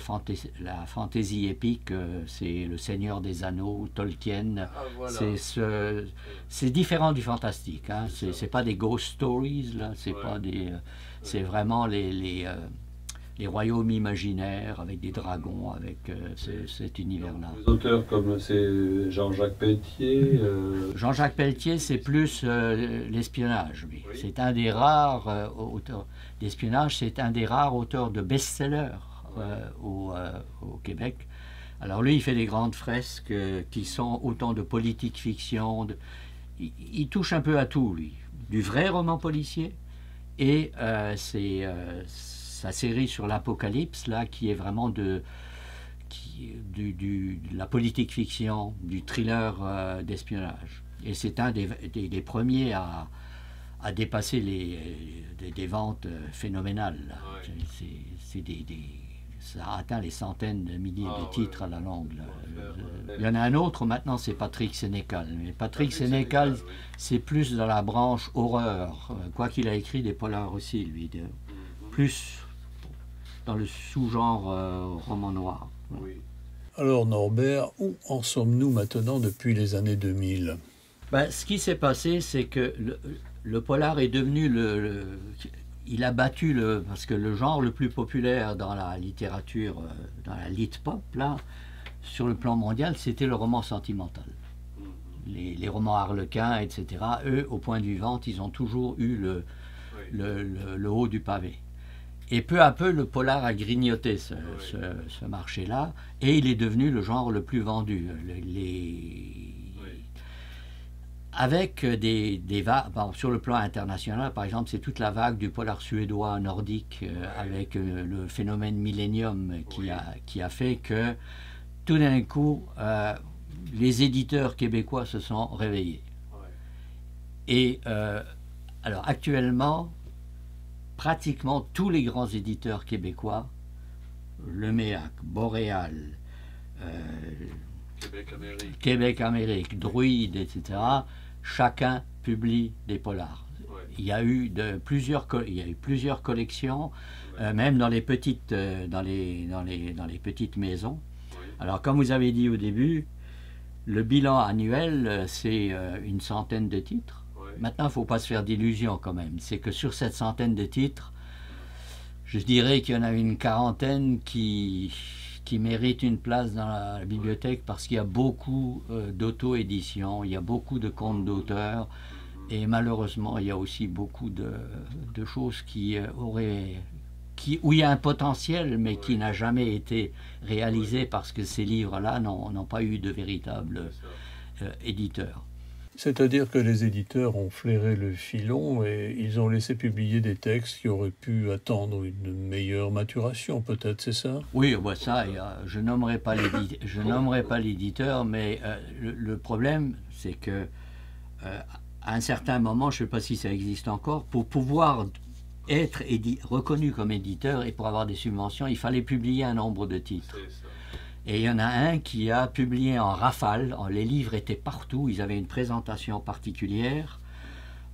Speaker 2: la fantaisie épique, c'est Le Seigneur des Anneaux, Tolkien. Ah, voilà. C'est différent du fantastique. Hein. C'est pas des ghost stories, là. C'est pas des. C'est vraiment les royaumes imaginaires avec des dragons, avec cet univers-là.
Speaker 1: Des auteurs comme c'est Jean-Jacques Pelletier.
Speaker 2: Jean-Jacques Pelletier, c'est plus l'espionnage. Oui. C'est un des rares auteurs d'espionnage. C'est un des rares auteurs de best-sellers au Québec. Alors lui, il fait des grandes fresques qui sont autant de politique fiction. Il touche un peu à tout, lui. Du vrai roman policier et sa série sur l'Apocalypse, là, qui est vraiment de la politique fiction, du thriller d'espionnage. Et c'est un des premiers à dépasser des ventes phénoménales. Ouais. Ça a atteint les centaines de milliers de titres à la longue. Il y en a un autre maintenant, c'est Patrick Sénécal. Mais Patrick Sénécal, oui. C'est plus dans la branche horreur, quoiqu'il a écrit des polars aussi, lui, plus dans le sous-genre roman noir.
Speaker 1: Oui. Alors Norbert, où en sommes-nous maintenant depuis les années 2000 ?
Speaker 2: Ce qui s'est passé, c'est que le polar est devenu il a battu parce que le genre le plus populaire dans la littérature, dans la lit pop, là, sur le plan mondial, c'était le roman sentimental. Les romans harlequins, etc., eux, au point de vue vente, ils ont toujours eu le haut du pavé. Et peu à peu, le polar a grignoté ce marché-là, et il est devenu le genre le plus vendu. Avec des vagues, sur le plan international, par exemple, c'est toute la vague du polar suédois nordique, avec le phénomène Millennium qui a fait que, tout d'un coup, les éditeurs québécois se sont réveillés. Et alors actuellement, pratiquement tous les grands éditeurs québécois, Le Méac, Boréal, Québec-Amérique, Druide, etc., chacun publie des polars. Ouais. Il y a eu plusieurs collections, même dans les petites, dans les petites maisons. Ouais. Alors, comme vous avez dit au début, le bilan annuel, c'est une centaine de titres. Ouais. Maintenant, il ne faut pas se faire d'illusions quand même. C'est que sur cette centaine de titres, je dirais qu'il y en a une quarantaine qui mérite une place dans la bibliothèque parce qu'il y a beaucoup d'auto-éditions, il y a beaucoup de comptes d'auteurs, et malheureusement, il y a aussi beaucoup de choses où il y a un potentiel, mais qui n'a jamais été réalisé parce que ces livres-là n'ont pas eu de véritable éditeur.
Speaker 1: C'est-à-dire que les éditeurs ont flairé le filon et ils ont laissé publier des textes qui auraient pu attendre une meilleure maturation, peut-être, c'est ça?
Speaker 2: Oui, bah ça, je nommerai pas l'éditeur, mais le problème, c'est que à un certain moment, je ne sais pas si ça existe encore, pour pouvoir être reconnu comme éditeur et pour avoir des subventions, il fallait publier un nombre de titres. Et il y en a un qui a publié en rafale, les livres étaient partout, ils avaient une présentation particulière,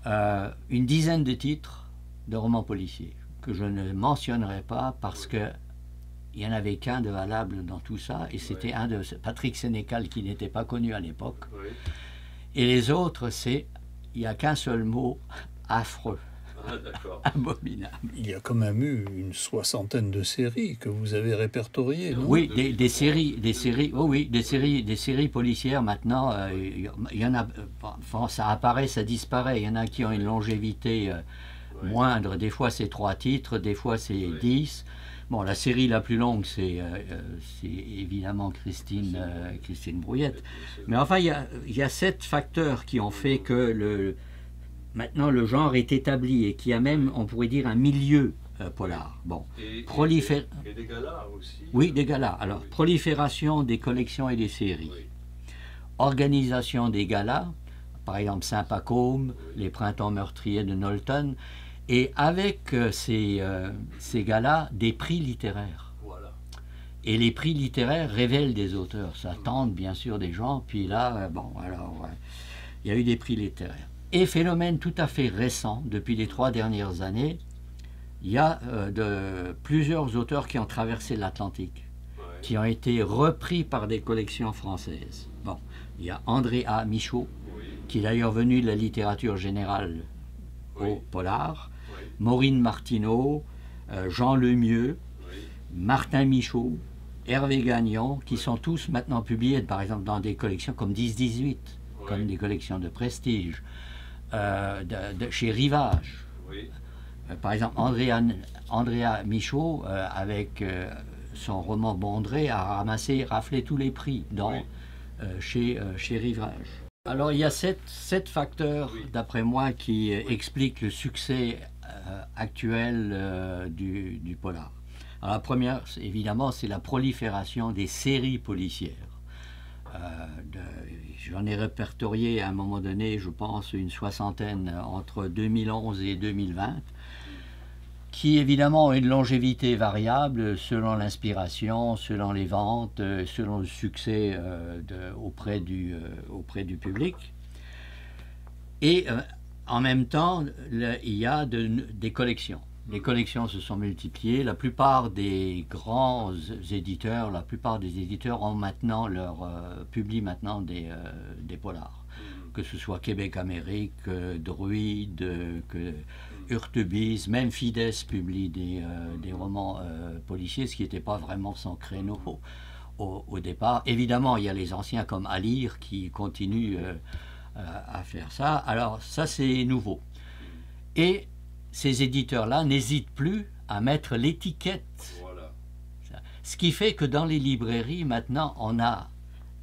Speaker 2: une dizaine de titres de romans policiers, que je ne mentionnerai pas parce que il n'y en avait qu'un de valable dans tout ça, et c'était un de Patrick Sénécal qui n'était pas connu à l'époque. Et les autres, il n'y a qu'un seul mot, affreux.
Speaker 3: Ah, d'accord.
Speaker 2: Abominable.
Speaker 1: Il y a quand même eu une soixantaine de séries que vous avez répertoriées, non?
Speaker 2: Oui, des séries, oh oui, des séries policières maintenant. Il y en a, ça apparaît, ça disparaît. Il y en a qui ont une longévité moindre. Des fois c'est 3 titres, des fois c'est 10. Bon, la série la plus longue, c'est évidemment Christine Brouillette. Mais enfin, il y a 7 facteurs qui ont fait que maintenant le genre est établi et qu'il y a même, on pourrait dire, un milieu polar. Bon.
Speaker 3: Et des galas aussi.
Speaker 2: Oui, des galas. Alors, prolifération des collections et des séries.
Speaker 3: Oui.
Speaker 2: Organisation des galas, par exemple Saint-Pacôme, les Printemps meurtriers de Knowlton, et avec ces galas, des prix littéraires.
Speaker 3: Voilà.
Speaker 2: Et les prix littéraires révèlent des auteurs. Ça tente bien sûr des gens, puis là, il y a eu des prix littéraires. Et phénomène tout à fait récent, depuis les 3 dernières années, il y a plusieurs auteurs qui ont traversé l'Atlantique, qui ont été repris par des collections françaises. Bon, il y a André A. Michaud, qui est d'ailleurs venu de la littérature générale au polar, Maureen Martineau, Jean Lemieux, Martin Michaud, Hervé Gagnon, qui sont tous maintenant publiés, par exemple, dans des collections comme 10-18, comme des collections de prestige, chez Rivage. Par exemple, Andrea Michaud, avec son roman Bondrée, a raflé tous les prix chez Rivage. Alors il y a 7 facteurs, d'après moi, qui expliquent le succès actuel du polar. Alors la première, évidemment, c'est la prolifération des séries policières. J'en ai répertorié à un moment donné, je pense, une soixantaine entre 2011 et 2020, qui évidemment ont une longévité variable selon l'inspiration, selon les ventes, selon le succès auprès du public. Et en même temps, il y a des collections. Les collections se sont multipliées. La plupart des grands éditeurs, publient maintenant des polars. Que ce soit Québec Amérique, Druide, Hurtebise, même Fides publie des romans policiers, ce qui n'était pas vraiment son créneau au départ. Évidemment, il y a les anciens comme Alire qui continuent à faire ça. Alors ça, c'est nouveau. Et ces éditeurs-là n'hésitent plus à mettre l'étiquette.
Speaker 3: Voilà.
Speaker 2: Ce qui fait que dans les librairies, maintenant, on a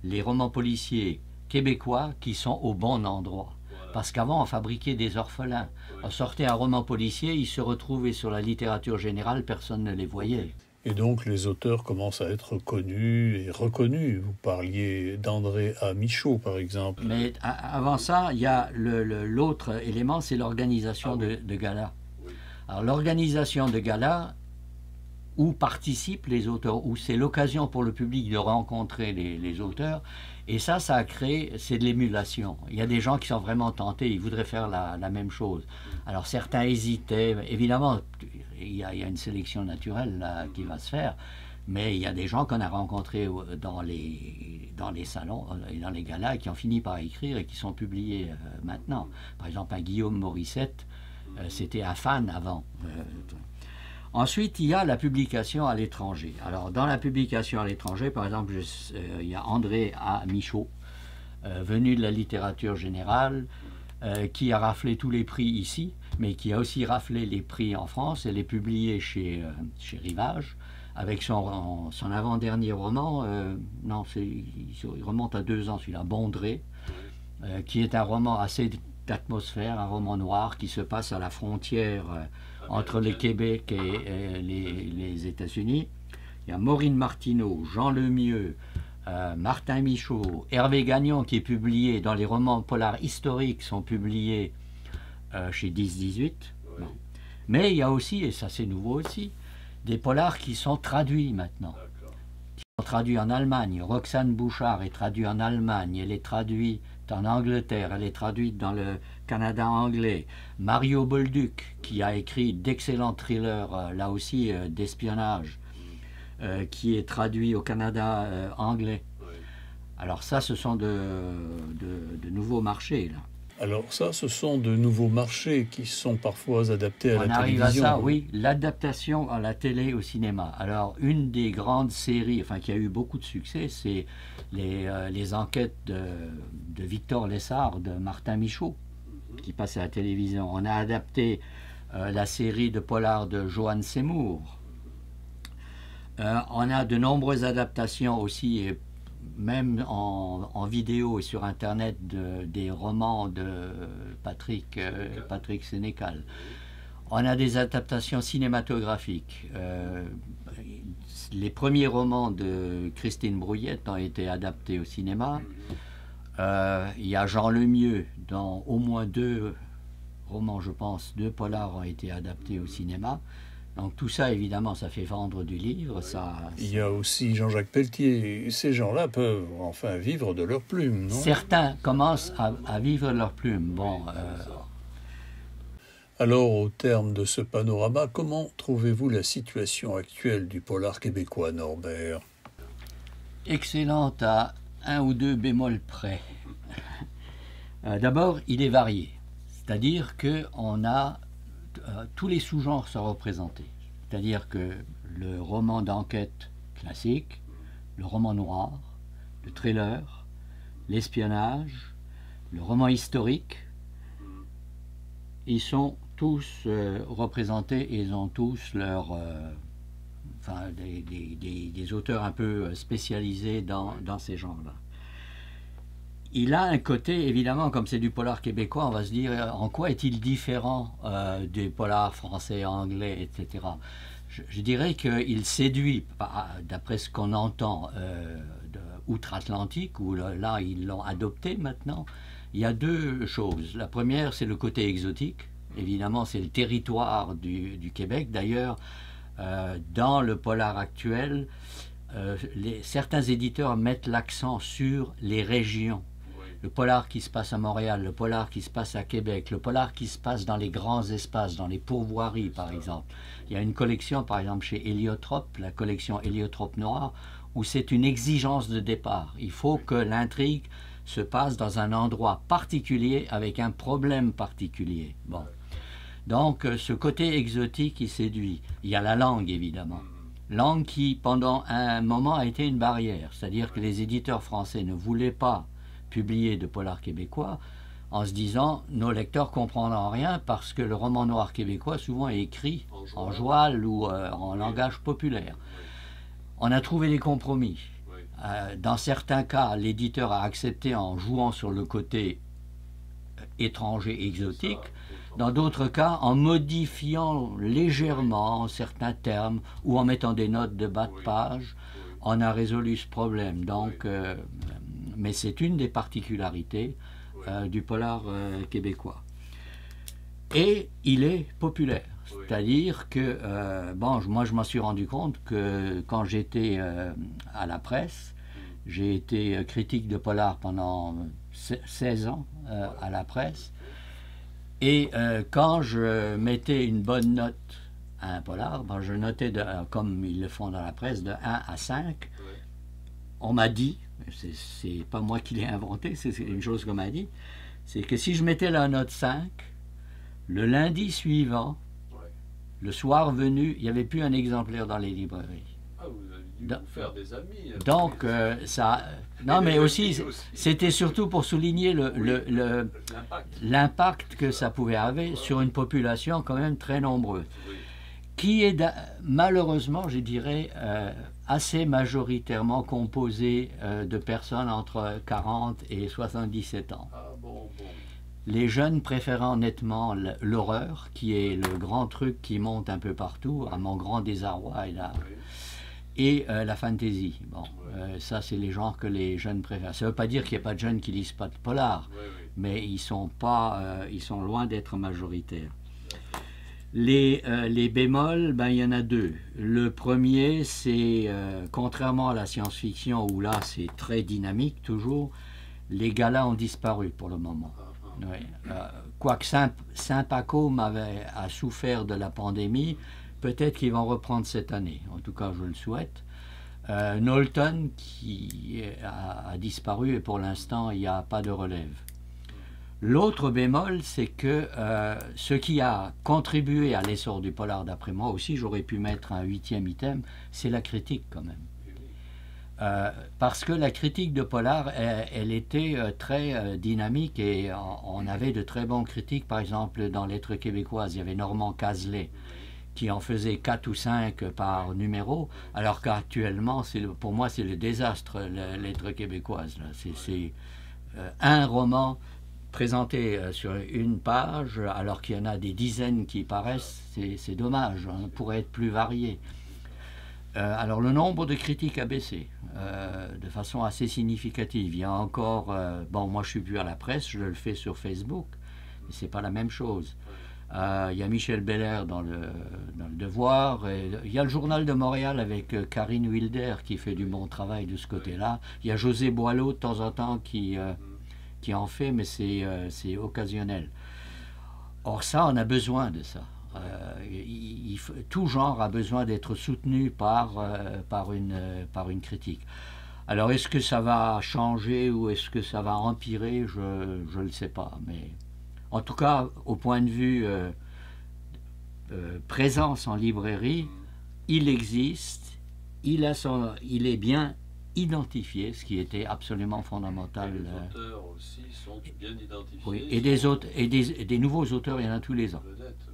Speaker 2: les romans policiers québécois qui sont au bon endroit. Voilà. Parce qu'avant, on fabriquait des orphelins. On sortait un roman policier, ils se retrouvaient sur la littérature générale, personne ne les voyait.
Speaker 1: Et donc les auteurs commencent à être connus et reconnus. Vous parliez d'André A. Michaud, par exemple.
Speaker 2: Mais avant ça, il y a l'autre élément, c'est l'organisation de galas.
Speaker 3: Oui.
Speaker 2: Alors l'organisation de galas, où participent les auteurs, où c'est l'occasion pour le public de rencontrer les auteurs, et ça a créé, c'est de l'émulation. Il y a des gens qui sont vraiment tentés, ils voudraient faire la même chose. Alors certains hésitaient, évidemment, il y a une sélection naturelle là, qui va se faire, mais il y a des gens qu'on a rencontrés dans les salons et dans les galas qui ont fini par écrire et qui sont publiés maintenant. Par exemple, un Guillaume Morissette, c'était un fan avant. Ensuite, il y a la publication à l'étranger. Alors, dans la publication à l'étranger, par exemple, il y a André A. Michaud, venu de la littérature générale, qui a raflé tous les prix ici, mais qui a aussi raflé les prix en France. Elle est publiée chez Rivage, avec son avant-dernier roman. Non, il remonte à 2 ans, celui-là, Bondrée. qui est un roman assez d'atmosphère, un roman noir qui se passe à la frontière entre le Québec et les États-Unis. Il y a Maureen Martineau, Jean Lemieux, Martin Michaud, Hervé Gagnon, qui est publié dans les romans polars historiques, sont publiés chez 10-18. Oui. Bon. Mais il y a aussi, et ça c'est nouveau aussi, des polars qui sont traduits maintenant. Qui sont traduits en Allemagne. Roxane Bouchard est traduite en Allemagne, elle est traduite en Angleterre, elle est traduite dans le Canada anglais. Mario Bolduc, qui a écrit d'excellents thrillers, là aussi d'espionnage, qui est traduit au Canada anglais. Oui. Alors ça, ce sont de nouveaux marchés, là.
Speaker 1: Alors ça, ce sont de nouveaux marchés qui sont parfois adaptés à la télévision.
Speaker 2: On arrive à ça, oui, l'adaptation à la télé, au cinéma. Alors, une des grandes séries, enfin, qui a eu beaucoup de succès, c'est les enquêtes de Victor Lessard, de Martin Michaud, qui passe à la télévision. On a adapté la série de polar de Johan Seymour. On a de nombreuses adaptations aussi, et même en vidéo et sur Internet, des romans de Patrick Sénécal. On a des adaptations cinématographiques. Les premiers romans de Christine Brouillette ont été adaptés au cinéma. Il y a Jean Lemieux, dans au moins 2 romans, je pense, 2 polars ont été adaptés au cinéma. Donc tout ça, évidemment, ça fait vendre du livre.
Speaker 1: Il y a aussi Jean-Jacques Pelletier. Ces gens-là peuvent enfin vivre de leur plume, non?
Speaker 2: Certains commencent à vivre de leur plume. Bon,
Speaker 1: Alors, au terme de ce panorama, comment trouvez-vous la situation actuelle du polar québécois, Norbert?
Speaker 2: Excellente à 1 ou 2 bémols près. D'abord, il est varié. C'est-à-dire qu'on a tous les sous-genres sont représentés. C'est-à-dire que le roman d'enquête classique, le roman noir, le thriller, l'espionnage, le roman historique, ils sont tous représentés et ils ont tous leur... des auteurs un peu spécialisés dans ces genres-là. Il a un côté, évidemment, comme c'est du polar québécois, on va se dire en quoi est-il différent des polars français, anglais, etc. Je dirais qu'il séduit, d'après ce qu'on entend outre-Atlantique, où là ils l'ont adopté maintenant. Il y a 2 choses. La première, c'est le côté exotique. Évidemment, c'est le territoire du Québec. D'ailleurs, dans le polar actuel, certains éditeurs mettent l'accent sur les régions. Le polar qui se passe à Montréal, le polar qui se passe à Québec, le polar qui se passe dans les grands espaces, dans les pourvoiries par exemple. Il y a une collection par exemple chez Héliotrope, la collection Héliotrope Noir, où c'est une exigence de départ. Il faut que l'intrigue se passe dans un endroit particulier avec un problème particulier. Bon. Donc ce côté exotique, il séduit. Il y a la langue évidemment. Langue qui pendant un moment a été une barrière, c'est-à-dire que les éditeurs français ne voulaient pas publié de polar québécois, en se disant nos lecteurs comprendront rien parce que le roman noir québécois souvent est écrit en joual ou en langage populaire. On a trouvé des compromis. Dans certains cas, l'éditeur a accepté en jouant sur le côté étranger, exotique. Dans d'autres cas, en modifiant légèrement certains termes ou en mettant des notes de bas de page, on a résolu ce problème. Donc, mais c'est une des particularités du polar québécois. Et il est populaire. C'est-à-dire que, moi je m'en suis rendu compte que quand j'étais à la presse, j'ai été critique de polar pendant 16 ans à la presse, et quand je mettais une bonne note à un polar, je notais, comme ils le font dans la presse, de 1 à 5. On m'a dit, c'est pas moi qui l'ai inventé, c'est une chose qu'on m'a dit, c'est que si je mettais la note 5, le lundi suivant, le soir venu, il n'y avait plus un exemplaire dans les librairies.
Speaker 3: Ah, vous avez dû vous faire des amis.
Speaker 2: Donc, ça... Non, mais aussi, c'était surtout pour souligner l'impact que ça pouvait avoir sur une population quand même très nombreuse, qui est malheureusement, je dirais, assez majoritairement composée de personnes entre 40 et 77 ans. Les jeunes préférant nettement l'horreur, qui est le grand truc qui monte un peu partout, à mon grand désarroi, et la fantasy. Bon, ça, c'est les genres que les jeunes préfèrent. Ça ne veut pas dire qu'il n'y a pas de jeunes qui lisent pas de polar, mais ils sont loin d'être majoritaires. Les bémols, ben, il y en a deux. Le premier, c'est, contrairement à la science-fiction, où là, c'est très dynamique toujours, les galas ont disparu pour le moment. Ouais. Quoique Saint-Paco a souffert de la pandémie, peut-être qu'ils vont reprendre cette année. En tout cas, je le souhaite. Knowlton, qui a disparu, et pour l'instant, il n'y a pas de relève. L'autre bémol, c'est que ce qui a contribué à l'essor du polar, d'après moi aussi, j'aurais pu mettre un 8e item, c'est la critique quand même. Parce que la critique de polar, elle était très dynamique et on avait de très bons critiques. Par exemple, dans Lettres québécoises, il y avait Normand Cazelet qui en faisait 4 ou 5 par numéro, alors qu'actuellement, pour moi, c'est le désastre, Lettres québécoises. C'est un roman présenté sur une page, alors qu'il y en a des dizaines qui paraissent. C'est dommage, on pourrait être plus varié. Alors le nombre de critiques a baissé de façon assez significative. Il y a encore, bon, moi je suis plus à la presse, je le fais sur Facebook, mais c'est pas la même chose. Il y a Michel Belair dans le Devoir, et il y a le Journal de Montréal avec Karine Wilder qui fait du bon travail de ce côté-là. Il y a José Boileau de temps en temps qui en fait, mais c'est occasionnel. Or ça, on a besoin de ça. Tout genre a besoin d'être soutenu par une critique. Alors est-ce que ça va changer ou est-ce que ça va empirer? Je ne le sais pas. Mais en tout cas, au point de vue présence en librairie, il existe, il est bien identifié, ce qui était absolument fondamental.
Speaker 3: Et les auteurs aussi sont bien identifiés.
Speaker 2: Oui, et des nouveaux auteurs, il y en a tous les ans.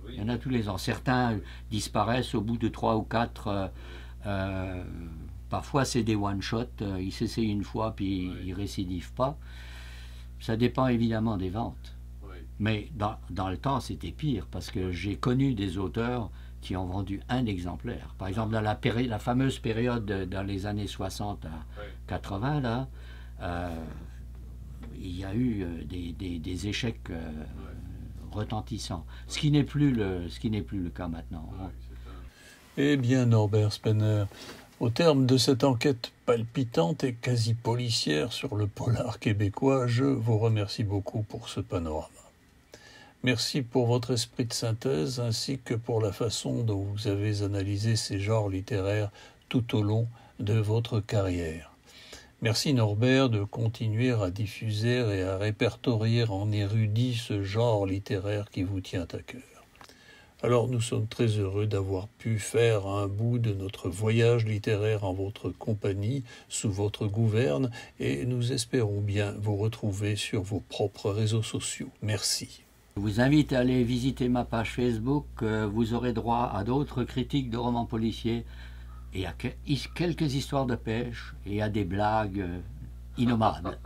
Speaker 2: Oui. Il y en a tous les ans. Certains disparaissent au bout de 3 ou 4. Parfois, c'est des one-shots. Ils s'essayent une fois, puis ils ne récidivent pas. Ça dépend évidemment des ventes. Oui. Mais dans le temps, c'était pire, parce que j'ai connu des auteurs qui ont vendu un exemplaire. Par exemple, dans la fameuse période dans les années 60 à 80, là, il y a eu des échecs retentissants. Ce qui n'est plus le cas maintenant.
Speaker 1: Eh bien, Norbert Spener, au terme de cette enquête palpitante et quasi policière sur le polar québécois, je vous remercie beaucoup pour ce panorama. Merci pour votre esprit de synthèse ainsi que pour la façon dont vous avez analysé ces genres littéraires tout au long de votre carrière. Merci Norbert de continuer à diffuser et à répertorier en érudit ce genre littéraire qui vous tient à cœur. Alors nous sommes très heureux d'avoir pu faire un bout de notre voyage littéraire en votre compagnie, sous votre gouverne, et nous espérons bien vous retrouver sur vos propres réseaux sociaux. Merci.
Speaker 2: Je vous invite à aller visiter ma page Facebook. Vous aurez droit à d'autres critiques de romans policiers et à quelques histoires de pêche et à des blagues innommables.